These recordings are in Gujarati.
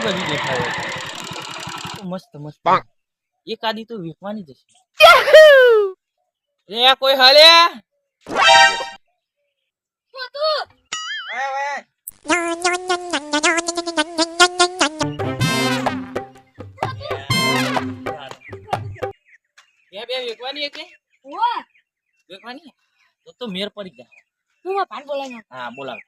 બધી દેખાય મસ્ત મસ્ત એક આદી તો વેચવાની જશે રે કોઈ હાલે બે વેચવાની કે વેચવાની તો મેર પડી જાય હું ભાન બોલાય હા બોલાવ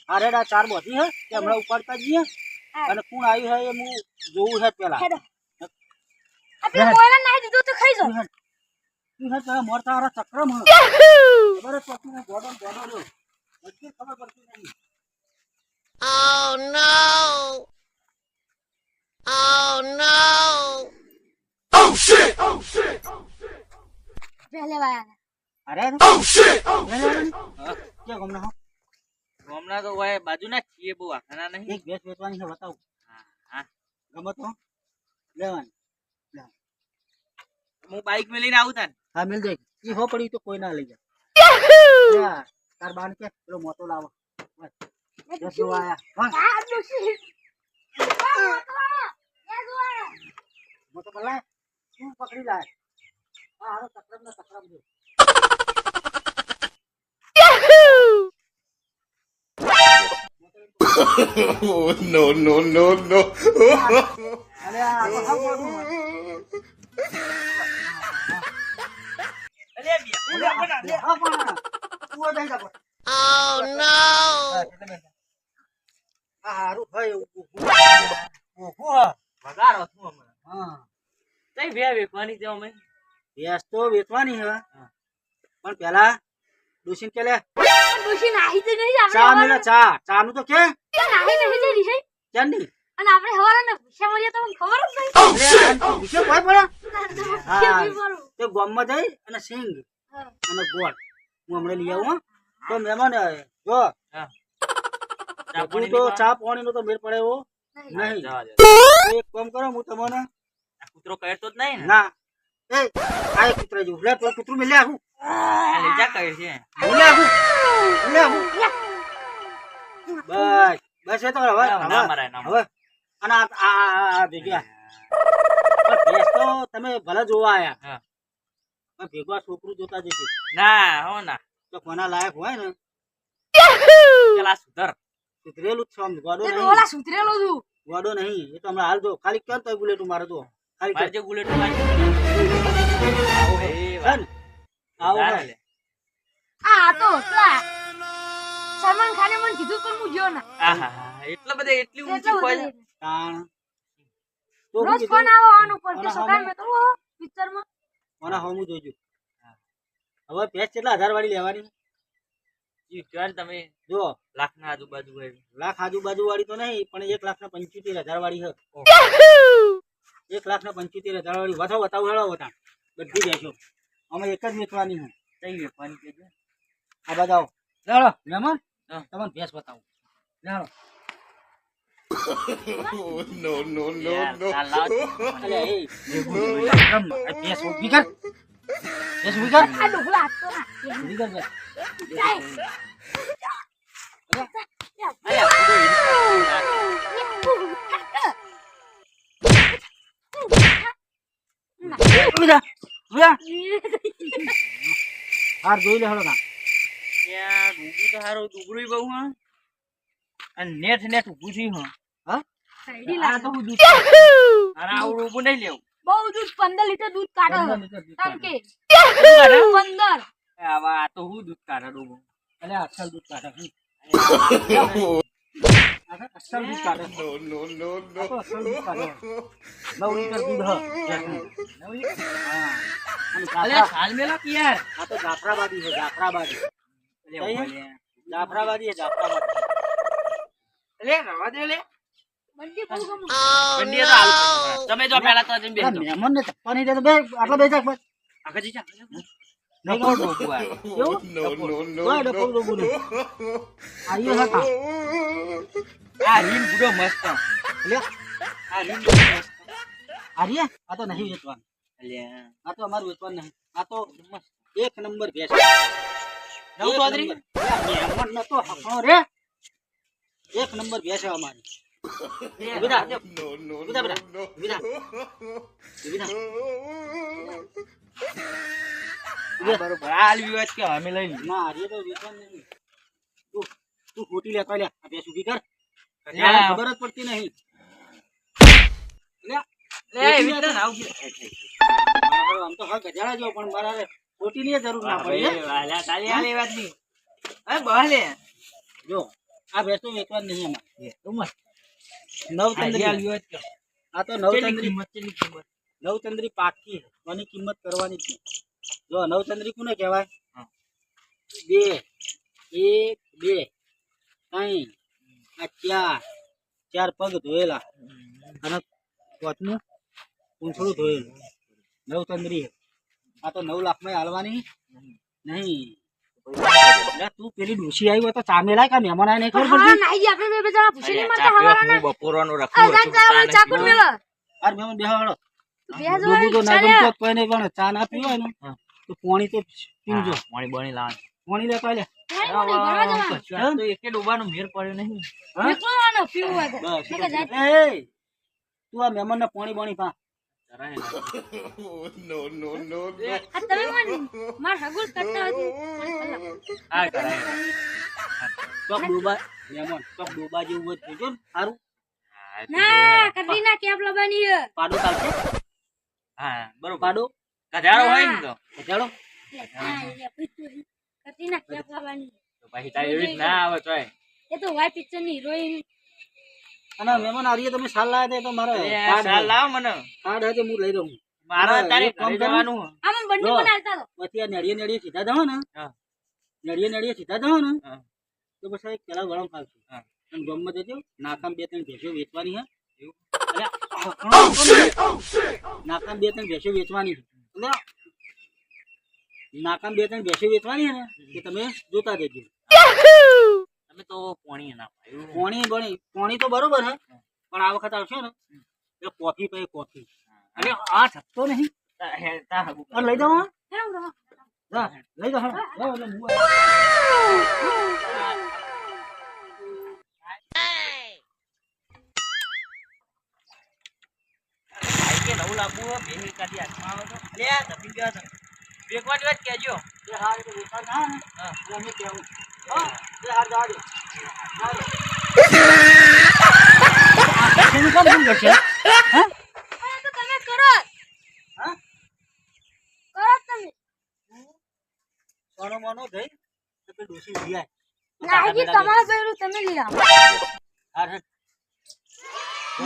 અરે ચાર બોધી હે કે હમણાં ઉપાડતા જઈએ અને કોણ આવ્યું હે હું જોવું છે પેલા આપણે કોયલા નાઈ દીધું તો ખાઈ જાવ તું હે તારા મોર તારા ચક્રમ હે ખબર છે તું ગોડો લ્યો બધી ખબર પડતી નહીં Oh no! Oh no! Oh shit! Oh shit! પહેલે વાયા અરે oh shit! Oh shit! કે ગમના હો હમણાં તો ઓય બાજુના છીએ બહુ આખાના નહીં એક ભેંસ વેચવાની છે બતાવ હા ગમત હો લેવાની હું બાઈક મે લઈને આવું તાન હા મિલ જાય ઈ હો પડી તો કોઈ ના લઈ જાય તાર બાન કે પેલો મોટો લાવો બસ જો આયા હા આ દોશી મોટો પલાય તું પકડી લાય હા હારો ચક્રમ જો Oh no no no no! અરે આ તો હાવ મોટું અલે બે બના લે હા પણ તું દઈ જા Oh no! આ હારું ભાઈ ઓહો વગારો છું હમણાં હા તઈ બે વેચવાની છે અમે ભેંસ તો વેચવાની હે પણ પેલા દોશીન કે લે દોશી નાહી તો નહીં આપણે ચા મેલે ચા નું તો કે નાહી નહીં જઈ છે ચાંદી અને આપણે હવારાને ભૂસ્યા મળીએ તો મને ખબર જ નહીં વિશે કોઈ પડે હા તે ગામમાં જઈ અને સિંગ અને ગોળ હું હમણાં લઈ આવું તો મહેમાન જો તું તો ચા પાણી નો તો મેળ પડે એવો નહીં જવા દે એક કામ કરો હું તમને આ કૂતરો કહેતો જ નહીં ને ના એ આ કૂતરા જેવું લે તો કૂતરું મેલે આવું આ લઈ જા કહે છે મેલે આવું બસ એ તો હવે ના મરાય ના હવે અને આ ભેગા ભેંસ તો તમે ભલે જોવા આયા હા પણ ભેગા છોકરું જોતા જશે ના હો ના તો કોના લાયક હોય ને પેલા સુધર સુધરેલું જ છે આમ ગોડો એ તો નહીં ઓલા સુધરેલો છું ગોડો નહીં એ તો હમણાં હાલ જો ખાલી કેમ તો બુલેટ મારે તો ખાલી મારે જે બુલેટ લાગી આવો ભાઈ આ તો પેલા સલમાન ખાને મને કીધું પણ હું ગયો ના આહા એટલા બધા એટલી ઊંચી એટલું કોઈ બધું. તાણ તો હું રોજ કીધું ફોન આવો આન ઉપર કે આના સોકાન સામે- મેં તો પિક્ચર માં મને હમું જોઈજો હવે ભેંસ કેટલા 1000 વાળી લેવાની ઈ કર તમે જો લાખ ના આજુબાજુ હોય લાખ આજુબાજુ વાળી તો નહીં પણ 1,75,000 વાળી છે 1,75,000 વાળી બતાવો હેળો બતા બધી બેસો અમે એક જ વેચવાની છે તઈ વેપારી કેજો આ બતાવો ચાલો મહેમાન હા. તમને ભેંસ બતાવો ચાલો Oh no no no no! અલે એ ભેંસ ઊભી કર ભેંસ ઊભી કર આ ડોકલા હાથ તો ના ઊભી કર ભેંસ. ઊભી થા. ઊભી થા. હાર જોઈ લે હેળો ના યાર ઊભું તો હારો દુબળું બહુ હા અને નેટ ઊભું થયું હા હા સાઈડી આ લાગે તો હું દૂધ અને આવડું ઊભું નહીં લેવું બહુ દૂધ 15 લીટર દૂધ કાઢો 15 લીટર દૂધ તમ કે કાઢે? 15 આવા આ તો હું દૂધ કાઢે ડૂબું અલે અસલ દૂધ કાઢે અસલ દૂધ કાઢે No no no આ તો અસલ દૂધ કાઢે 9 લીટર દૂધ હ ભેંસનું. હા અને અલે જાફરા- હાલ મેલા કે યાર આ તો જાફરાબાદી છે જાફરાબાદી અલે ઉભા લે. જાફરાબાદી છે જાફરાબાદી અલે રવા દે લે બંડી બહુ ગમ બંડી તો હાલ તમે જો પહેલા તો જઈને આ બેસજો મહેમાનને ચપ્પા નહીં દેતો બે આટલા બે જાક બસ આગળ જી જા નહીં ડફોળ ગમતું? ડોબું આ. કેવું? No, no, no, કોઈ ડફોળ no. ડોબું નહીં. આર્યો હતા. આ રીલ બુડો મસ્ત. લ્યો. આ રીંગ બહુ મસ્ત. આર્ય? આ તો નહીં વેચવાનું. અલ્યા. આ તો અમારું વેચવાનું નહીં. આ તો મસ્ત. એક નંબર ભેંસ. નવ ચૌધરી? મહેમાન નતો હફણો રે. એક નંબર ભેંસ છે અમારી. વિદા. No, no, વિદા, no, વિદા. no. વિદા. વિદા. આ બરોબર. આ આલવી વાત કે અમે લઈ લઈએ. ના, આર્ય તો વેચવાનું નહીં. તું ખોટી લેતો લે. આ ભેંસ ઊભી કર. લ્યા. ખબર જ પડતી નહીં. લ્યા. લે એવી રીતે ના આવું. આમ તો હા ગજાડા જેવો પણ મારા ખોટીની જરૂર ના પડી હે. વાલા તાલી આલી વાત ની. અરે બહાલે. જો આ ભેંસ તો વેચવાની નહીં અમારે. તો મસ્ત. નવચંદ્રી. આલવી વાત કે. આ તો કેટલી નવચંદ્રી. કિંમત કેટલી કિંમત? નવચંદ્રી પાકી છે. કોની કિંમત કરવાની છે? જો નવચંદ્રી કોને કહેવાય? હા. 2 1 2 3 આ 4 પગ ધોયેલા અને પોચનું પૂંછડું ધોયેલું. નવચંદ્રી છે. આ તો 9 લાખમાં હાલવાની નહીં. એટલે તું પેલી ડોશી આવી હોય તો ચામે લાય કા મહેમાન આય નહીં ખબર હા પડતી? નહીં આપણે બે જણા પૂછી નહીં અલ્યા, મળતા ચા પીવા હવાના હું બપોરનું આ રાખું જાન ચાવલ ચાકુ મેલા અરે મહેમાન બેહાડો. બે ડૂબું તો ના જણા ગમતો કોઈ નહીં પણ ચા ના પીવાય ને હા. તો પાણી તો પીવજો. પાણી બણી લાવ. પાણી લેતા લે. તો એકે ડૂબાનો મેર પડ્યો નહીં. હા? નીકળવાનો પીવું હોય તો. બસ. નકર જાય. એ તું આ મહેમાનને પાણી બાણી પા. No, no, no, no. આ તમે મને માર હગુલ કરતા હતી આ કરાય. ચોક ડોબા મહેમાન ચોક ડોબા જેવું હોય તો જોજો ને સારું. ના કટરીના કેપ લબાની હે પાડો ચાલશે? હા બરોબર. પાડો ગધાડો હોય ને તો. ચાલો. કટરીના કેપ લબાની તો પછી તારી એવી જ ના આવે તોય. એ તો વાય પિક્ચર ની હિરોઈન અને મહેમાન આરીએ તમે સાલ લાયા તો મારે અલ્યા, સાલ લાવ મને. કાર્ડ હશે હું લઈ રહું. મારા તારે એક કામ ઘરે કરો. જવાનું. આમાં બંને જો. બનાવતા તો પછી આ નળીએ સીધા જાઓ ને હા. નળીએ સીધા જાઓ ને હા. તો પછી એક પેલા વળમ ખાવશું. હા. અને ગમમાં જજો નાકામ 2-3 ભેંસો વેચવાની હે. એવું? નાકામ 2-3 ભેંસો વેચવાની છે. એટલે નાકામ 2-3 ભેંસો વેચવાની હે ને એ તમે જોતા જજો. તમે તો પોણી ના પાયું. પોણી તો બરોબર હે પણ આ વખત આવશે ને એટલે કોફી પે કોફી. અને આ થતો નહીં. તા હગું. અને લઈ જાઓ હા? હેમ રહો જા લઈ જાઓ હા. જાઓ એટલે હું ભાઈ કે નવું લાવવું હોય, બે એકાદી હાથમાં આવે તો. અલ્યા, ધપી ગયા તમે. વેચવાની વાત કહેજો. એ હાર તો વેચવા ના ને હા. એટલે અમે કહેવું. હા એ હાર જાડે. એનું કામ કેમ કરશે? હા? આ તો તમે કરો હા? કરો તમે સોનો મોનો થઈ તો પેલી ડોશી ઉડી આય. ના હજી તમારું બેરું તમે લઈ આવો હાર હેડ.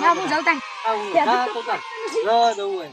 ના હું જાઉં તાન આવું. જા તો ચાલ. જા જવું હોય.